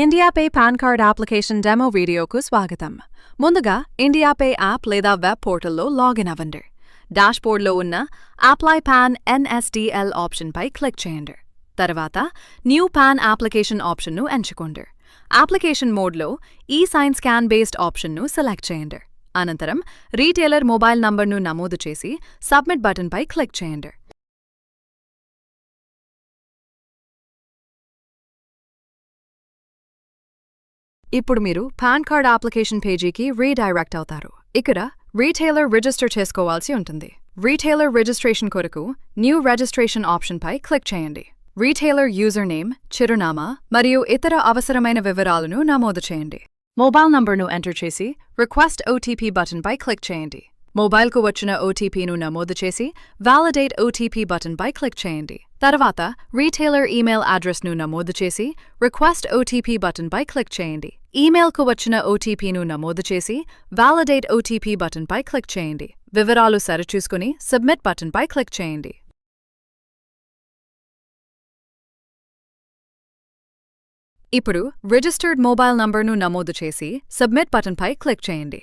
India Pay PAN card application demo వీడియోకు స్వాగతం. ముందుగా ఇండియా పే యాప్ లేదా వెబ్ పోర్టల్లో లాగిన్ అవ్వండి. డాష్బోర్డ్లో ఉన్న అప్లై పాన్ ఎన్ఎస్డిఎల్ ఆప్షన్పై క్లిక్ చేయండి. తర్వాత న్యూ పాన్ అప్లికేషన్ ఆప్షన్ను ఎంచుకోండి. అప్లికేషన్ మోడ్లో ఈ-సైన్ స్కాన్ బేస్డ్ ఆప్షన్ను సెలెక్ట్ చేయండి. అనంతరం రీటైలర్ మొబైల్ నంబర్ను నమోదు చేసి సబ్మిట్ బటన్పై క్లిక్ చేయండి. ఇప్పుడు మీరు పాన్ కార్డ్ అప్లికేషన్ పేజీకి రీడైరెక్ట్ అవుతారు. ఇక్కడ రీటైలర్ రిజిస్టర్ చేసుకోవాల్సి ఉంటుంది. రీటైలర్ రిజిస్ట్రేషన్ కొరకు న్యూ రిజిస్ట్రేషన్ ఆప్షన్పై క్లిక్ చేయండి. రీటైలర్ యూజర్ నేమ్, చిరునామా మరియు ఇతర అవసరమైన వివరాలను నమోదు చేయండి. మొబైల్ నంబర్ను ఎంటర్ చేసి రిక్వెస్ట్ ఓటీపీ బటన్పై క్లిక్ చేయండి. మొబైల్కు వచ్చిన ఓటీపీను నమోదు చేసి వాలిడేట్ ఓటీపీ బటన్పై క్లిక్ చేయండి. తర్వాత రీటైలర్ ఈమెయిల్ అడ్రస్ను నమోదు చేసి రిక్వెస్ట్ ఓటీపీ బటన్పై క్లిక్ చేయండి. ఈమెయిల్కు వచ్చిన ఓటీపీను నమోదు చేసి వాలిడేట్ ఓటీపీ బటన్పై క్లిక్ చేయండి. వివరాలు సరిచూసుకుని సబ్మిట్ బటన్పై క్లిక్ చేయండి. ఇప్పుడు రిజిస్టర్డ్ మొబైల్ నంబర్ను నమోదు చేసి సబ్మిట్ బటన్పై క్లిక్ చేయండి.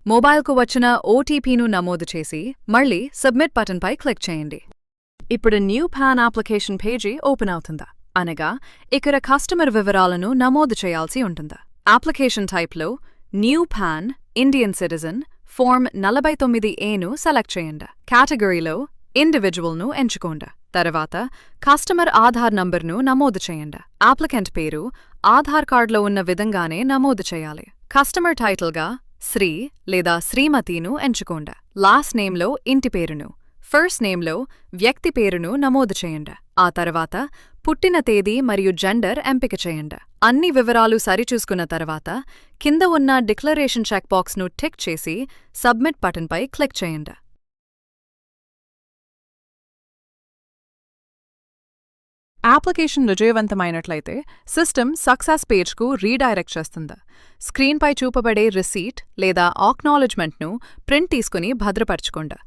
మొబైల్కు వచ్చిన ఓటీపీను నమోదు చేసి మళ్ళీ సబ్మిట్ బటన్పై క్లిక్ చేయండి. ఇప్పుడు new PAN application page open అవుతుందా, అనగా ఇక్కడ కస్టమర్ వివరాలను నమోదు చేయాల్సి ఉంటుందా. అప్లికేషన్ టైప్లో new PAN Indian citizen form 49A select చేయండి. కేటగిరీలో ఇండివిజువల్ను ఎంచుకోండి. తర్వాత కస్టమర్ ఆధార్ నంబర్ను నమోదు చేయండి. అప్లికెంట్ పేరు ఆధార్ కార్డులో ఉన్న విధంగానే నమోదు చేయాలి. కస్టమర్ టైటిల్గా శ్రీ లేదా శ్రీమతిను ఎంచుకోండి. లాస్ట్ నేమ్లో ఇంటి పేరును, ఫస్ట్ నేమ్లో వ్యక్తి పేరును నమోదు చేయండి. ఆ తర్వాత పుట్టిన తేదీ మరియు జెండర్ ఎంపిక చేయండి. అన్ని వివరాలు సరిచూసుకున్న తర్వాత కింద ఉన్న డిక్లరేషన్ చెక్ బాక్స్ను టిక్ చేసి సబ్మిట్ బటన్పై క్లిక్ చేయండి. అప్లికేషన్ విజయవంతమైనట్లయితే సిస్టమ్ సక్సెస్ పేజ్కు రీడైరెక్ట్ చేస్తుంది. స్క్రీన్పై చూపబడే రిసీట్ లేదా ఆక్నాలెడ్జ్మెంట్ను ప్రింట్ తీసుకుని భద్రపరచుకోండి.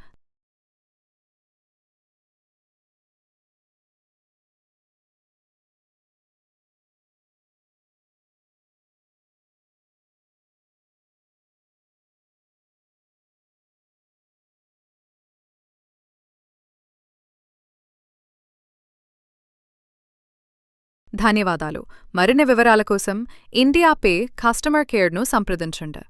ధన్యవాదాలు. మరిన్ని వివరాల కోసం ఇండియా పే కస్టమర్ కేర్ను సంప్రదించండి.